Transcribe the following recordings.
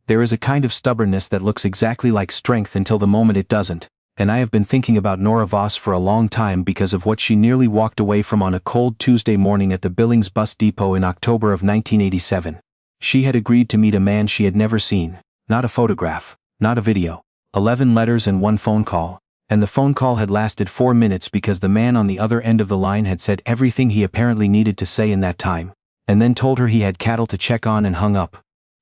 There is a kind of stubbornness that looks exactly like strength until the moment it doesn't, and I have been thinking about Nora Voss for a long time because of what she nearly walked away from on a cold Tuesday morning at the Billings bus depot in October of 1987. She had agreed to meet a man she had never seen, not a photograph, not a video, 11 letters and 1 phone call, and the phone call had lasted 4 minutes because the man on the other end of the line had said everything he apparently needed to say in that time, and then told her he had cattle to check on and hung up.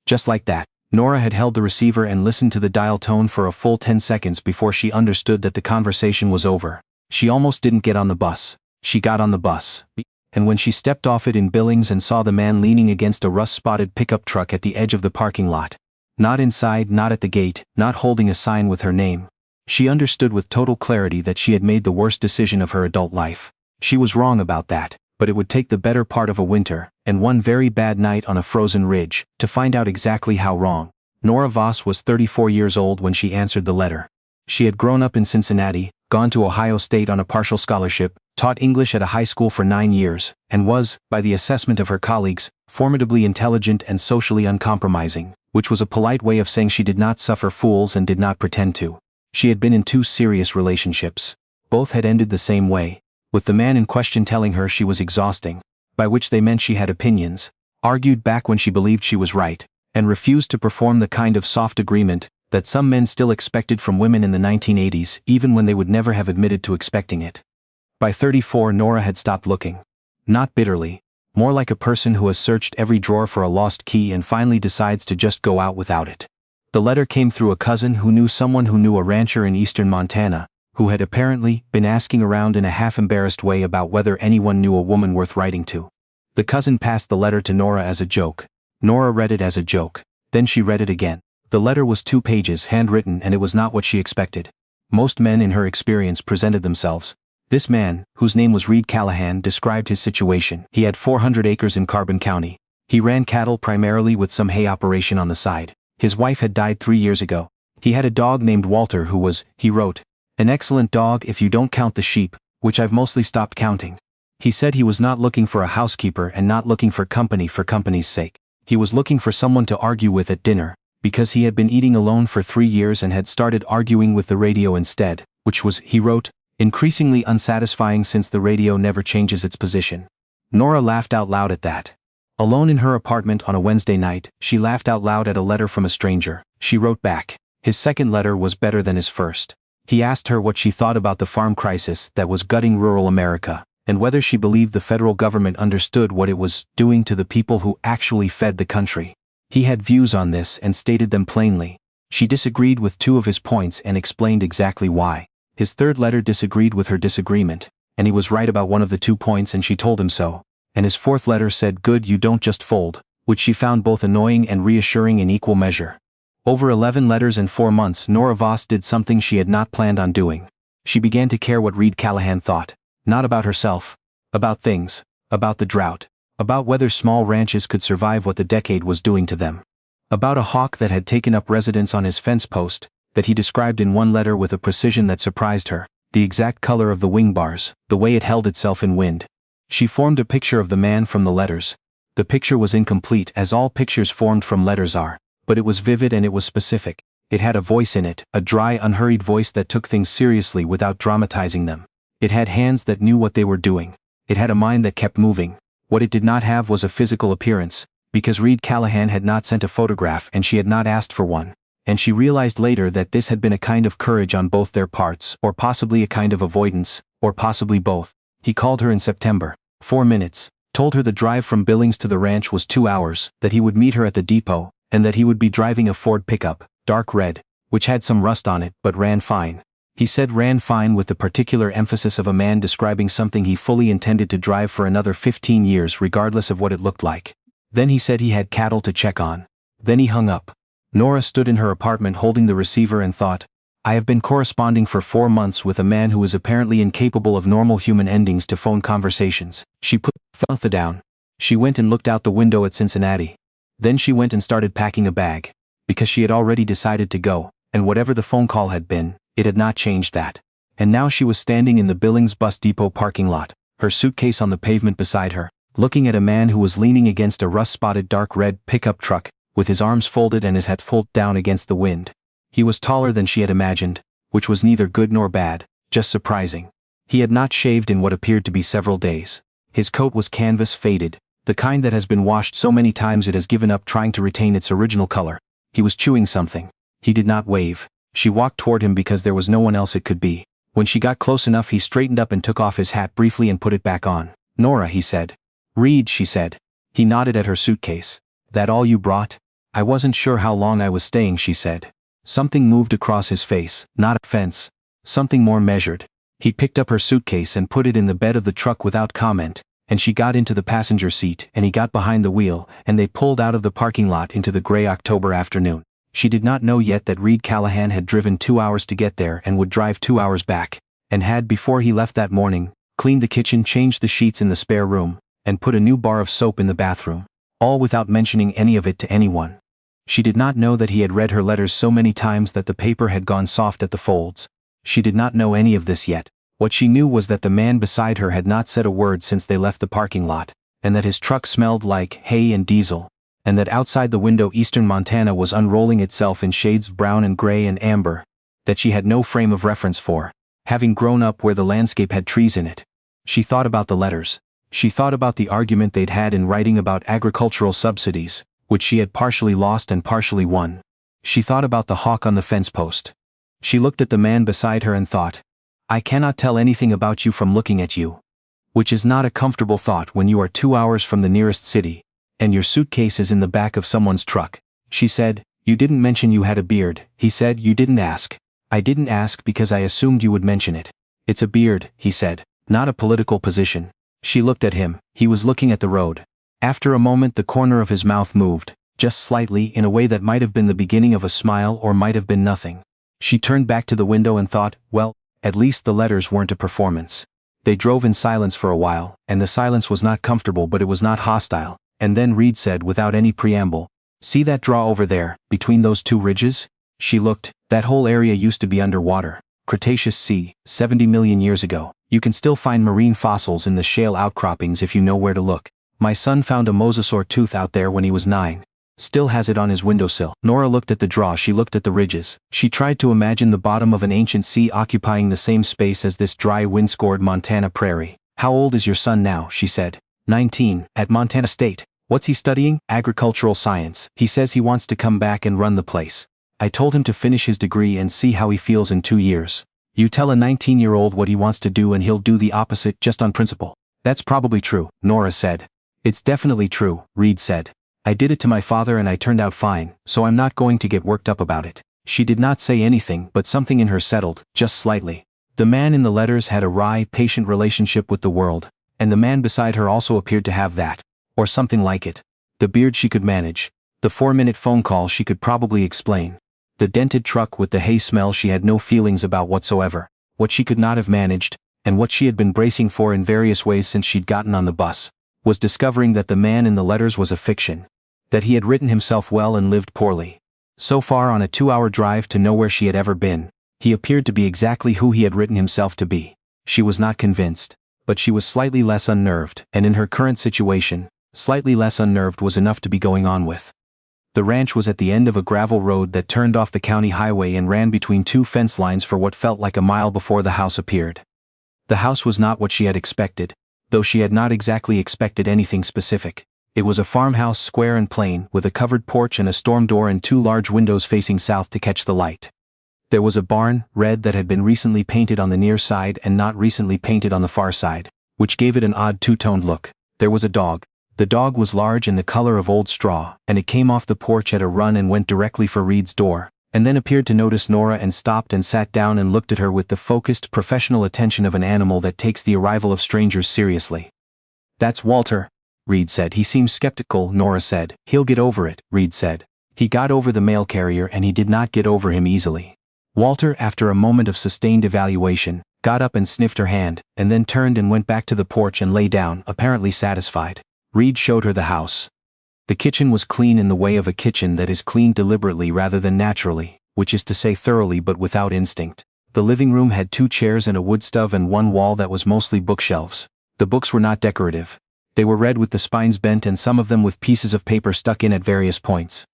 Just like that. Nora had held the receiver and listened to the dial tone for a full 10 seconds before she understood that the conversation was over. She almost didn't get on the bus. She got on the bus. And when she stepped off it in Billings and saw the man leaning against a rust-spotted pickup truck at the edge of the parking lot, not inside, not at the gate, not holding a sign with her name, she understood with total clarity that she had made the worst decision of her adult life. She was wrong about that, but it would take the better part of a winter, and one very bad night on a frozen ridge, to find out exactly how wrong. Nora Voss was 34 years old when she answered the letter. She had grown up in Cincinnati, gone to Ohio State on a partial scholarship, taught English at a high school for 9 years, and was, by the assessment of her colleagues, formidably intelligent and socially uncompromising, which was a polite way of saying she did not suffer fools and did not pretend to. She had been in 2 serious relationships. Both had ended the same way, with the man in question telling her she was exhausting, by which they meant she had opinions, argued back when she believed she was right, and refused to perform the kind of soft agreement that some men still expected from women in the 1980s, even when they would never have admitted to expecting it. By 34, Nora had stopped looking. Not bitterly, more like a person who has searched every drawer for a lost key and finally decides to just go out without it. The letter came through a cousin who knew someone who knew a rancher in eastern Montana, who had apparently been asking around in a half-embarrassed way about whether anyone knew a woman worth writing to. The cousin passed the letter to Nora as a joke. Nora read it as a joke. Then she read it again. The letter was 2 pages handwritten and it was not what she expected. Most men in her experience presented themselves. This man, whose name was Reed Callahan, described his situation. He had 400 acres in Carbon County. He ran cattle primarily with some hay operation on the side. His wife had died 3 years ago. He had a dog named Walter who was, he wrote, an excellent dog if you don't count the sheep, which I've mostly stopped counting. He said he was not looking for a housekeeper and not looking for company's sake. He was looking for someone to argue with at dinner, because he had been eating alone for 3 years and had started arguing with the radio instead, which was, he wrote, increasingly unsatisfying since the radio never changes its position. Nora laughed out loud at that. Alone in her apartment on a Wednesday night, she laughed out loud at a letter from a stranger. She wrote back. His second letter was better than his first. He asked her what she thought about the farm crisis that was gutting rural America, and whether she believed the federal government understood what it was doing to the people who actually fed the country. He had views on this and stated them plainly. She disagreed with 2 of his points and explained exactly why. His third letter disagreed with her disagreement, and he was right about one of the 2 points and she told him so. And his fourth letter said, "Good, you don't just fold," which she found both annoying and reassuring in equal measure. Over 11 letters and 4 months, Nora Voss did something she had not planned on doing. She began to care what Reed Callahan thought. Not about herself. About things. About the drought. About whether small ranches could survive what the decade was doing to them. About a hawk that had taken up residence on his fence post, that he described in one letter with a precision that surprised her. The exact color of the wing bars, the way it held itself in wind. She formed a picture of the man from the letters. The picture was incomplete, as all pictures formed from letters are. But it was vivid and it was specific. It had a voice in it, a dry, unhurried voice that took things seriously without dramatizing them. It had hands that knew what they were doing. It had a mind that kept moving. What it did not have was a physical appearance, because Reed Callahan had not sent a photograph and she had not asked for one. And she realized later that this had been a kind of courage on both their parts, or possibly a kind of avoidance, or possibly both. He called her in September. 4 minutes. Told her the drive from Billings to the ranch was 2 hours, that he would meet her at the depot, and that he would be driving a Ford pickup, dark red, which had some rust on it but ran fine. He said ran fine with the particular emphasis of a man describing something he fully intended to drive for another 15 years regardless of what it looked like. Then he said he had cattle to check on. Then he hung up. Nora stood in her apartment holding the receiver and thought, I have been corresponding for 4 months with a man who is apparently incapable of normal human endings to phone conversations. She put the phone down. She went and looked out the window at Cincinnati. Then she went and started packing a bag. Because she had already decided to go, and whatever the phone call had been, it had not changed that. And now she was standing in the Billings bus depot parking lot, her suitcase on the pavement beside her, looking at a man who was leaning against a rust-spotted dark red pickup truck, with his arms folded and his hat pulled down against the wind. He was taller than she had imagined, which was neither good nor bad, just surprising. He had not shaved in what appeared to be several days. His coat was canvas faded, the kind that has been washed so many times it has given up trying to retain its original color. He was chewing something. He did not wave. She walked toward him because there was no one else it could be. When she got close enough, he straightened up and took off his hat briefly and put it back on. "Nora," he said. "Read," she said. He nodded at her suitcase. "That all you brought?" "I wasn't sure how long I was staying," she said. Something moved across his face, not offense. Something more measured. He picked up her suitcase and put it in the bed of the truck without comment, and she got into the passenger seat and he got behind the wheel, and they pulled out of the parking lot into the gray October afternoon. She did not know yet that Reed Callahan had driven 2 hours to get there and would drive 2 hours back, and had, before he left that morning, cleaned the kitchen, changed the sheets in the spare room, and put a new bar of soap in the bathroom, all without mentioning any of it to anyone. She did not know that he had read her letters so many times that the paper had gone soft at the folds. She did not know any of this yet. What she knew was that the man beside her had not said a word since they left the parking lot, and that his truck smelled like hay and diesel, and that outside the window eastern Montana was unrolling itself in shades of brown and gray and amber, that she had no frame of reference for, having grown up where the landscape had trees in it. She thought about the letters. She thought about the argument they'd had in writing about agricultural subsidies, which she had partially lost and partially won. She thought about the hawk on the fence post. She looked at the man beside her and thought, "I cannot tell anything about you from looking at you." Which is not a comfortable thought when you are 2 hours from the nearest city, and your suitcase is in the back of someone's truck. She said, "You didn't mention you had a beard." He said, "You didn't ask." "I didn't ask because I assumed you would mention it." "It's a beard," he said, "not a political position." She looked at him. He was looking at the road. After a moment the corner of his mouth moved, just slightly, in a way that might have been the beginning of a smile or might have been nothing. She turned back to the window and thought, well, at least the letters weren't a performance. They drove in silence for a while, and the silence was not comfortable but it was not hostile, and then Reed said without any preamble, "See that draw over there, between those two ridges?" She looked. That whole area used to be underwater. Cretaceous sea, 70 million years ago. You can still find marine fossils in the shale outcroppings if you know where to look. My son found a mosasaur tooth out there when he was 9. Still has it on his windowsill. Nora looked at the draw, she looked at the ridges. She tried to imagine the bottom of an ancient sea occupying the same space as this dry wind-scored Montana prairie. "How old is your son now?" she said. 19, at Montana State. "What's he studying?" "Agricultural science. He says he wants to come back and run the place. I told him to finish his degree and see how he feels in 2 years. You tell a 19-year-old what he wants to do and he'll do the opposite just on principle." "That's probably true," Nora said. "It's definitely true," Reed said. "I did it to my father and I turned out fine, so I'm not going to get worked up about it." She did not say anything, but something in her settled, just slightly. The man in the letters had a wry, patient relationship with the world, and the man beside her also appeared to have that, or something like it. The beard she could manage. The 4-minute phone call she could probably explain. The dented truck with the hay smell she had no feelings about whatsoever. What she could not have managed, and what she had been bracing for in various ways since she'd gotten on the bus, was discovering that the man in the letters was a fiction. That he had written himself well and lived poorly. So far on a 2-hour drive to nowhere she had ever been, he appeared to be exactly who he had written himself to be. She was not convinced, but she was slightly less unnerved, and in her current situation, slightly less unnerved was enough to be going on with. The ranch was at the end of a gravel road that turned off the county highway and ran between two fence lines for what felt like a mile before the house appeared. The house was not what she had expected, though she had not exactly expected anything specific. It was a farmhouse, square and plain, with a covered porch and a storm door and 2 large windows facing south to catch the light. There was a barn, red, that had been recently painted on the near side and not recently painted on the far side, which gave it an odd two-toned look. There was a dog. The dog was large and the color of old straw, and it came off the porch at a run and went directly for Reed's door, and then appeared to notice Nora and stopped and sat down and looked at her with the focused, professional attention of an animal that takes the arrival of strangers seriously. "That's Walter," Reed said. "He seems skeptical," Nora said. "He'll get over it," Reed said. "He got over the mail carrier and he did not get over him easily." Walter, after a moment of sustained evaluation, got up and sniffed her hand, and then turned and went back to the porch and lay down, apparently satisfied. Reed showed her the house. The kitchen was clean in the way of a kitchen that is cleaned deliberately rather than naturally, which is to say thoroughly but without instinct. The living room had 2 chairs and a wood stove and one wall that was mostly bookshelves. The books were not decorative. They were read with the spines bent and some of them with pieces of paper stuck in at various points.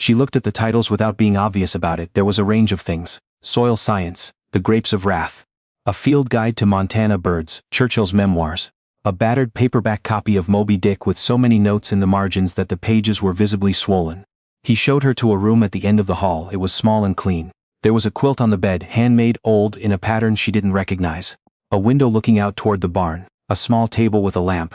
She looked at the titles without being obvious about it. There was a range of things: Soil Science, The Grapes of Wrath, A Field Guide to Montana Birds, Churchill's Memoirs, a battered paperback copy of Moby Dick with so many notes in the margins that the pages were visibly swollen. He showed her to a room at the end of the hall. It was small and clean. There was a quilt on the bed, handmade, old, in a pattern she didn't recognize. A window looking out toward the barn, a small table with a lamp.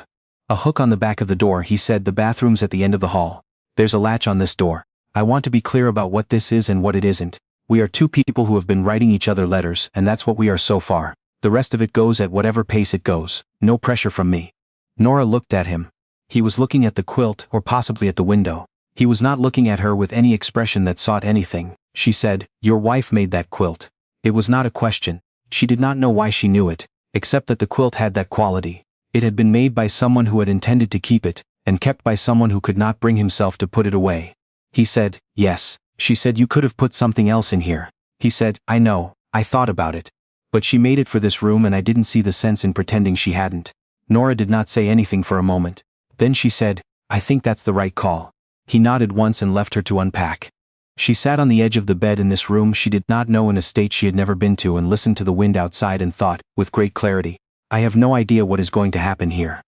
A hook on the back of the door. He said, "The bathroom's at the end of the hall. There's a latch on this door. I want to be clear about what this is and what it isn't. We are two people who have been writing each other letters, and that's what we are so far. The rest of it goes at whatever pace it goes. No pressure from me." Nora looked at him. He was looking at the quilt, or possibly at the window. He was not looking at her with any expression that sought anything. She said, "Your wife made that quilt." It was not a question. She did not know why she knew it, except that the quilt had that quality. It had been made by someone who had intended to keep it, and kept by someone who could not bring himself to put it away. He said, "Yes." She said, "You could have put something else in here." He said, "I know, I thought about it. But she made it for this room and I didn't see the sense in pretending she hadn't." Nora did not say anything for a moment. Then she said, "I think that's the right call." He nodded once and left her to unpack. She sat on the edge of the bed in this room she did not know, in a state she had never been to, and listened to the wind outside and thought, with great clarity, "I have no idea what is going to happen here."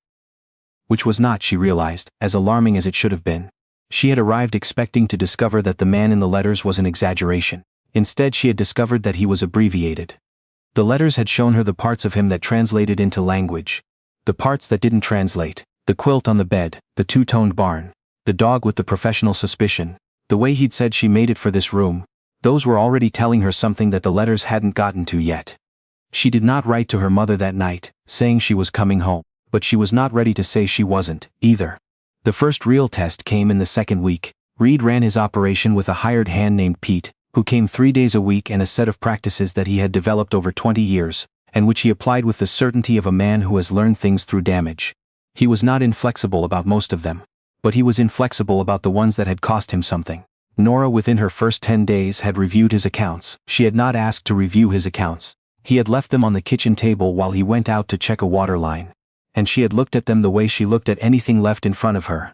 Which was not, she realized, as alarming as it should have been. She had arrived expecting to discover that the man in the letters was an exaggeration. Instead, she had discovered that he was abbreviated. The letters had shown her the parts of him that translated into language. The parts that didn't translate: the quilt on the bed, the two-toned barn, the dog with the professional suspicion, the way he'd said she made it for this room. Those were already telling her something that the letters hadn't gotten to yet. She did not write to her mother that night, saying she was coming home, but she was not ready to say she wasn't, either. The first real test came in the second week. Reed ran his operation with a hired hand named Pete, who came 3 days a week, and a set of practices that he had developed over 20 years, and which he applied with the certainty of a man who has learned things through damage. He was not inflexible about most of them, but he was inflexible about the ones that had cost him something. Nora, within her first 10 days, had reviewed his accounts. She had not asked to review his accounts. He had left them on the kitchen table while he went out to check a water line. And she had looked at them the way she looked at anything left in front of her,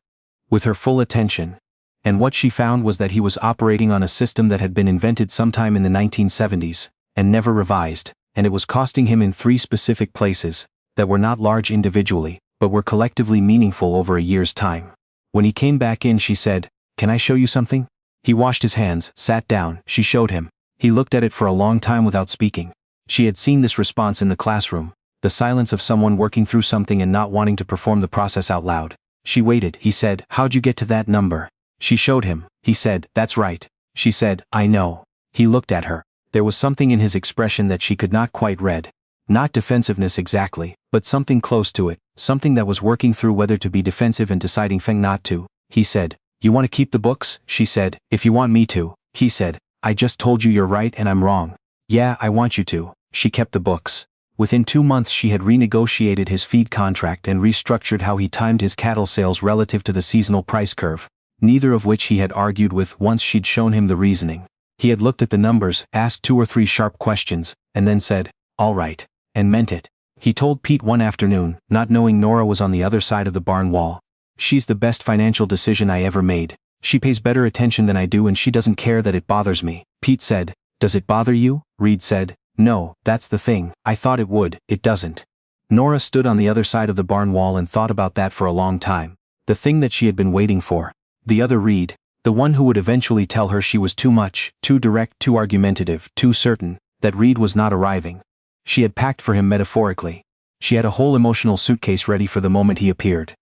with her full attention. And what she found was that he was operating on a system that had been invented sometime in the 1970s, and never revised, and it was costing him in 3 specific places, that were not large individually, but were collectively meaningful over a year's time. When he came back in, she said, "Can I show you something?" He washed his hands, sat down, she showed him. He looked at it for a long time without speaking. She had seen this response in the classroom, the silence of someone working through something and not wanting to perform the process out loud. She waited. He said, "How'd you get to that number?" She showed him. He said, "That's right." She said, "I know." He looked at her. There was something in his expression that she could not quite read. Not defensiveness exactly, but something close to it, something that was working through whether to be defensive and deciding not to. He said, "You want to keep the books?" She said, "If you want me to." He said, "I just told you you're right and I'm wrong." "Yeah, I want you to." She kept the books. Within 2 months she had renegotiated his feed contract and restructured how he timed his cattle sales relative to the seasonal price curve, neither of which he had argued with once she'd shown him the reasoning. He had looked at the numbers, asked 2 or 3 sharp questions, and then said, "All right," and meant it. He told Pete one afternoon, not knowing Nora was on the other side of the barn wall, "She's the best financial decision I ever made. She pays better attention than I do and she doesn't care that it bothers me." Pete said, "Does it bother you?" Reed said, "No, that's the thing. I thought it would. It doesn't." Nora stood on the other side of the barn wall and thought about that for a long time. The thing that she had been waiting for. The other Reed, the one who would eventually tell her she was too much, too direct, too argumentative, too certain, that Reed was not arriving. She had packed for him metaphorically. She had a whole emotional suitcase ready for the moment he appeared.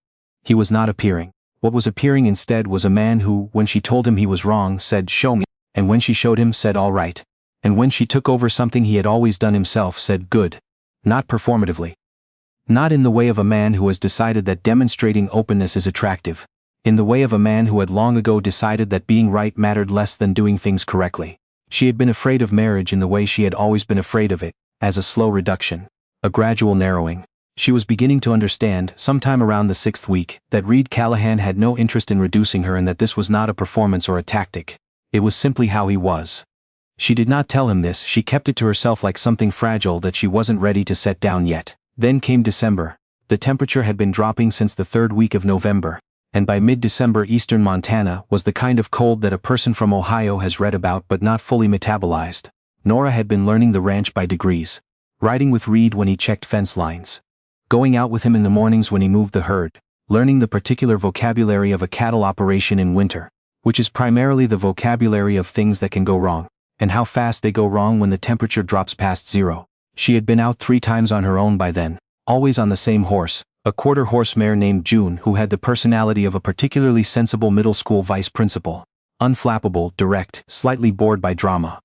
He was not appearing. What was appearing instead was a man who, when she told him he was wrong, said, "Show me," and when she showed him, said, "All right." And when she took over something he had always done himself, said, "Good." Not performatively. Not in the way of a man who has decided that demonstrating openness is attractive. In the way of a man who had long ago decided that being right mattered less than doing things correctly. She had been afraid of marriage in the way she had always been afraid of it, as a slow reduction, a gradual narrowing. She was beginning to understand, sometime around the 6th week, that Reed Callahan had no interest in reducing her and that this was not a performance or a tactic. It was simply how he was. She did not tell him this, she kept it to herself like something fragile that she wasn't ready to set down yet. Then came December. The temperature had been dropping since the 3rd week of November, and by mid-December eastern Montana was the kind of cold that a person from Ohio has read about but not fully metabolized. Nora had been learning the ranch by degrees. Riding with Reed when he checked fence lines. Going out with him in the mornings when he moved the herd. Learning the particular vocabulary of a cattle operation in winter, which is primarily the vocabulary of things that can go wrong, and how fast they go wrong when the temperature drops past zero. She had been out 3 times on her own by then, always on the same horse, a quarter-horse mare named June who had the personality of a particularly sensible middle school vice principal. Unflappable, direct, slightly bored by drama.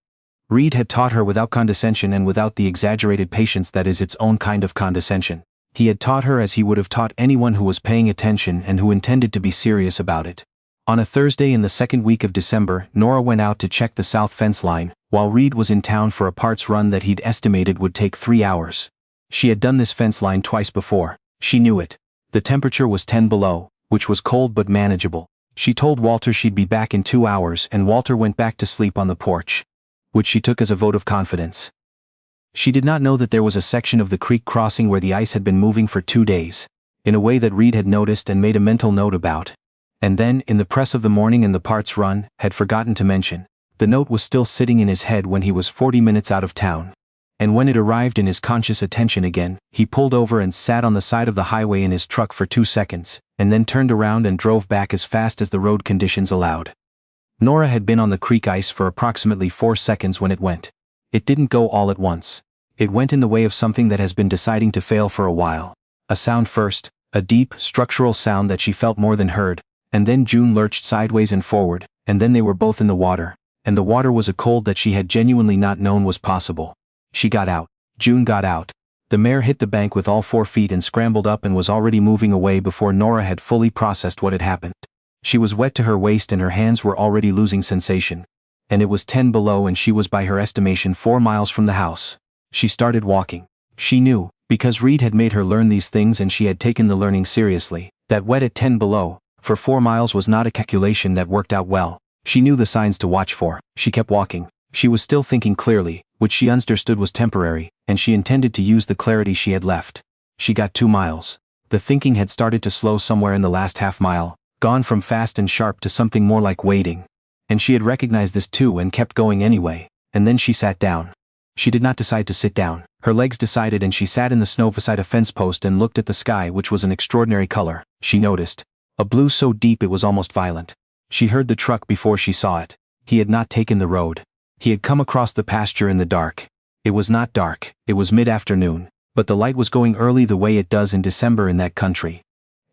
Reed had taught her without condescension and without the exaggerated patience that is its own kind of condescension. He had taught her as he would have taught anyone who was paying attention and who intended to be serious about it. On a Thursday in the second week of December, Nora went out to check the south fence line, while Reed was in town for a parts run that he'd estimated would take 3 hours. She had done this fence line twice before. She knew it. The temperature was 10 below, which was cold but manageable. She told Walter she'd be back in 2 hours and Walter went back to sleep on the porch, which she took as a vote of confidence. She did not know that there was a section of the creek crossing where the ice had been moving for 2 days, in a way that Reed had noticed and made a mental note about. And then, in the press of the morning and the parts run, had forgotten to mention. The note was still sitting in his head when he was 40 minutes out of town. And when it arrived in his conscious attention again, he pulled over and sat on the side of the highway in his truck for 2 seconds, and then turned around and drove back as fast as the road conditions allowed. Nora had been on the creek ice for approximately 4 seconds when it went. It didn't go all at once. It went in the way of something that has been deciding to fail for a while. A sound first, a deep, structural sound that she felt more than heard, and then June lurched sideways and forward, and then they were both in the water, and the water was a cold that she had genuinely not known was possible. She got out. June got out. The mare hit the bank with all 4 feet and scrambled up and was already moving away before Nora had fully processed what had happened. She was wet to her waist and her hands were already losing sensation. And it was 10 below and she was by her estimation 4 miles from the house. She started walking. She knew, because Reed had made her learn these things and she had taken the learning seriously, that wet at 10 below, for 4 miles was not a calculation that worked out well. She knew the signs to watch for. She kept walking. She was still thinking clearly, which she understood was temporary, and she intended to use the clarity she had left. She got 2 miles. The thinking had started to slow somewhere in the last half mile, gone from fast and sharp to something more like waiting. And she had recognized this too and kept going anyway, and then she sat down. She did not decide to sit down. Her legs decided and she sat in the snow beside a fence post and looked at the sky, which was an extraordinary color, she noticed. A blue so deep it was almost violent. She heard the truck before she saw it. He had not taken the road. He had come across the pasture in the dark. It was not dark, it was mid-afternoon, but the light was going early the way it does in December in that country.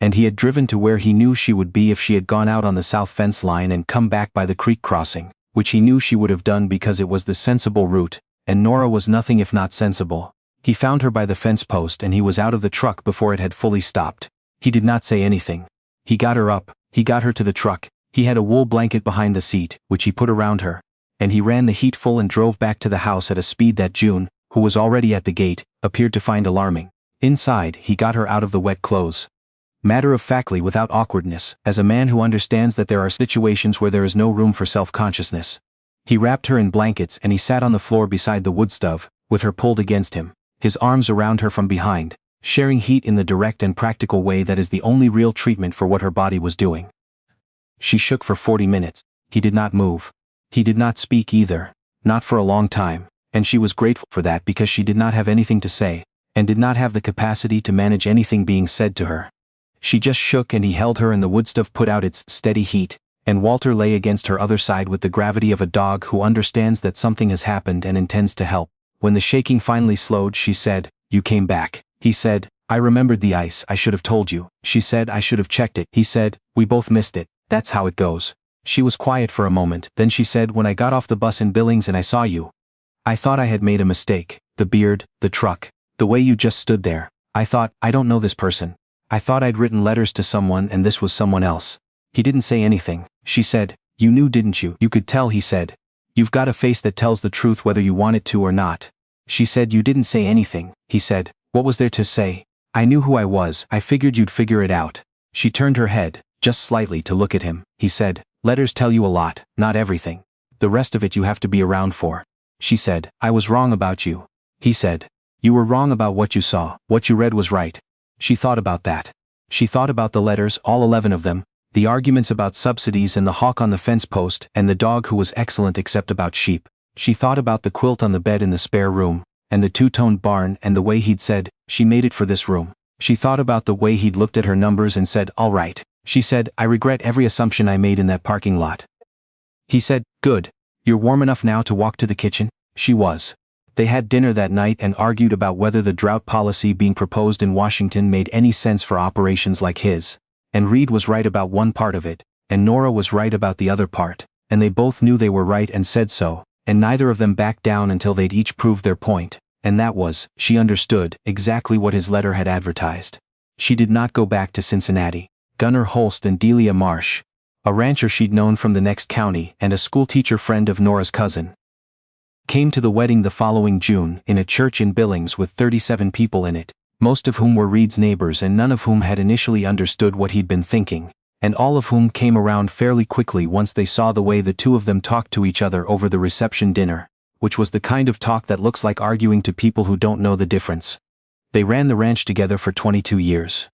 And he had driven to where he knew she would be if she had gone out on the south fence line and come back by the creek crossing, which he knew she would have done because it was the sensible route, and Nora was nothing if not sensible. He found her by the fence post and he was out of the truck before it had fully stopped. He did not say anything. He got her up, he got her to the truck, he had a wool blanket behind the seat, which he put around her, and he ran the heat full and drove back to the house at a speed that June, who was already at the gate, appeared to find alarming. Inside, he got her out of the wet clothes. Matter-of-factly without awkwardness, as a man who understands that there are situations where there is no room for self-consciousness. He wrapped her in blankets and he sat on the floor beside the wood stove, with her pulled against him, his arms around her from behind, sharing heat in the direct and practical way that is the only real treatment for what her body was doing. She shook for 40 minutes. He did not move. He did not speak either, not for a long time, and she was grateful for that because she did not have anything to say, and did not have the capacity to manage anything being said to her. She just shook and he held her and the wood stove put out its steady heat, and Walter lay against her other side with the gravity of a dog who understands that something has happened and intends to help. When the shaking finally slowed, she said, "You came back." He said, "I remembered the ice, I should have told you." She said, "I should have checked it." He said, "We both missed it, that's how it goes." She was quiet for a moment, then she said, "When I got off the bus in Billings and I saw you, I thought I had made a mistake. The beard, the truck, the way you just stood there. I thought, I don't know this person. I thought I'd written letters to someone and this was someone else." He didn't say anything. She said, "You knew, didn't you?" "You could tell," he said. "You've got a face that tells the truth whether you want it to or not." She said, "You didn't say anything." He said, "What was there to say? I knew who I was, I figured you'd figure it out." She turned her head, just slightly, to look at him. He said, "Letters tell you a lot, not everything. The rest of it you have to be around for." She said, "I was wrong about you." He said, "You were wrong about what you saw, what you read was right." She thought about that. She thought about the letters, all 11 of them, The arguments about subsidies and the hawk on the fence post and the dog who was excellent except about sheep. She thought about the quilt on the bed in the spare room, and the two-toned barn and the way he'd said, "She made it for this room." She thought about the way he'd looked at her numbers and said, "All right." She said, "I regret every assumption I made in that parking lot." He said, "Good. You're warm enough now to walk to the kitchen?" She was. They had dinner that night and argued about whether the drought policy being proposed in Washington made any sense for operations like his. And Reed was right about one part of it, and Nora was right about the other part, and they both knew they were right and said so, and neither of them backed down until they'd each proved their point, and that was, she understood, exactly what his letter had advertised. She did not go back to Cincinnati. Gunnar Holst and Delia Marsh, a rancher she'd known from the next county and a schoolteacher friend of Nora's cousin, came to the wedding the following June in a church in Billings with 37 people in it, most of whom were Reed's neighbors and none of whom had initially understood what he'd been thinking, and all of whom came around fairly quickly once they saw the way the two of them talked to each other over the reception dinner, which was the kind of talk that looks like arguing to people who don't know the difference. They ran the ranch together for 22 years.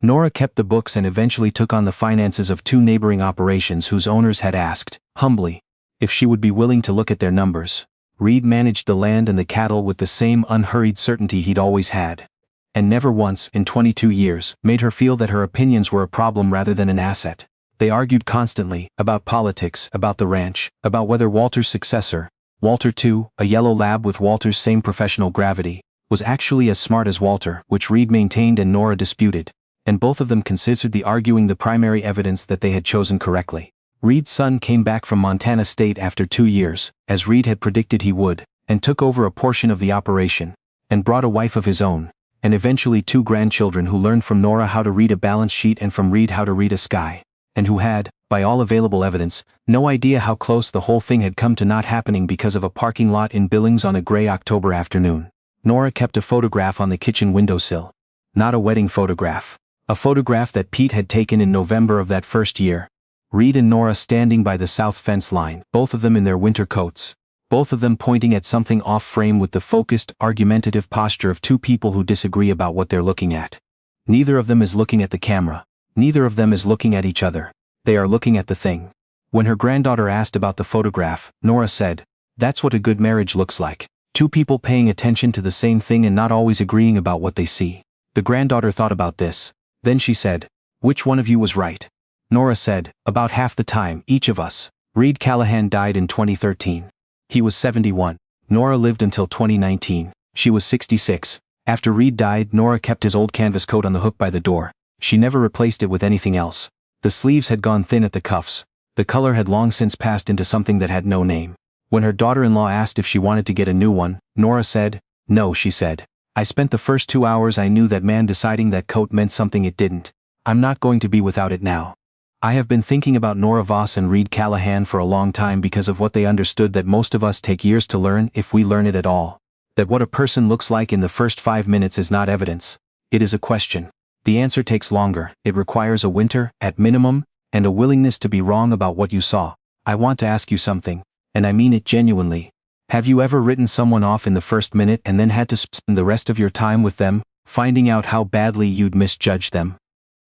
Nora kept the books and eventually took on the finances of two neighboring operations whose owners had asked, humbly, if she would be willing to look at their numbers. Reed managed the land and the cattle with the same unhurried certainty he'd always had, and never once, in 22 years, made her feel that her opinions were a problem rather than an asset. They argued constantly, about politics, about the ranch, about whether Walter's successor, Walter too, a yellow lab with Walter's same professional gravity, was actually as smart as Walter, which Reed maintained and Nora disputed, and both of them considered the arguing the primary evidence that they had chosen correctly. Reed's son came back from Montana State after 2 years, as Reed had predicted he would, and took over a portion of the operation, and brought a wife of his own, and eventually 2 grandchildren who learned from Nora how to read a balance sheet and from Reed how to read a sky, and who had, by all available evidence, no idea how close the whole thing had come to not happening because of a parking lot in Billings on a gray October afternoon. Nora kept a photograph on the kitchen windowsill. Not a wedding photograph. A photograph that Pete had taken in November of that first year. Reed and Nora standing by the south fence line, both of them in their winter coats, both of them pointing at something off-frame with the focused, argumentative posture of two people who disagree about what they're looking at. Neither of them is looking at the camera. Neither of them is looking at each other. They are looking at the thing. When her granddaughter asked about the photograph, Nora said, "That's what a good marriage looks like. Two people paying attention to the same thing and not always agreeing about what they see." The granddaughter thought about this. Then she said, "Which one of you was right?" Nora said, "About half the time, each of us." Reed Callahan died in 2013. He was 71. Nora lived until 2019. She was 66. After Reed died, Nora kept his old canvas coat on the hook by the door. She never replaced it with anything else. The sleeves had gone thin at the cuffs. The color had long since passed into something that had no name. When her daughter-in-law asked if she wanted to get a new one, Nora said, "No," she said. "I spent the first 2 hours I knew that man deciding that coat meant something it didn't. I'm not going to be without it now." I have been thinking about Nora Voss and Reed Callahan for a long time because of what they understood that most of us take years to learn if we learn it at all. That what a person looks like in the first 5 minutes is not evidence. It is a question. The answer takes longer. It requires a winter, at minimum, and a willingness to be wrong about what you saw. I want to ask you something, and I mean it genuinely. Have you ever written someone off in the first minute and then had to spend the rest of your time with them, finding out how badly you'd misjudged them?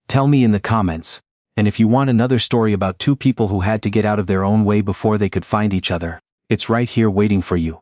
Tell me in the comments. And if you want another story about two people who had to get out of their own way before they could find each other, it's right here waiting for you.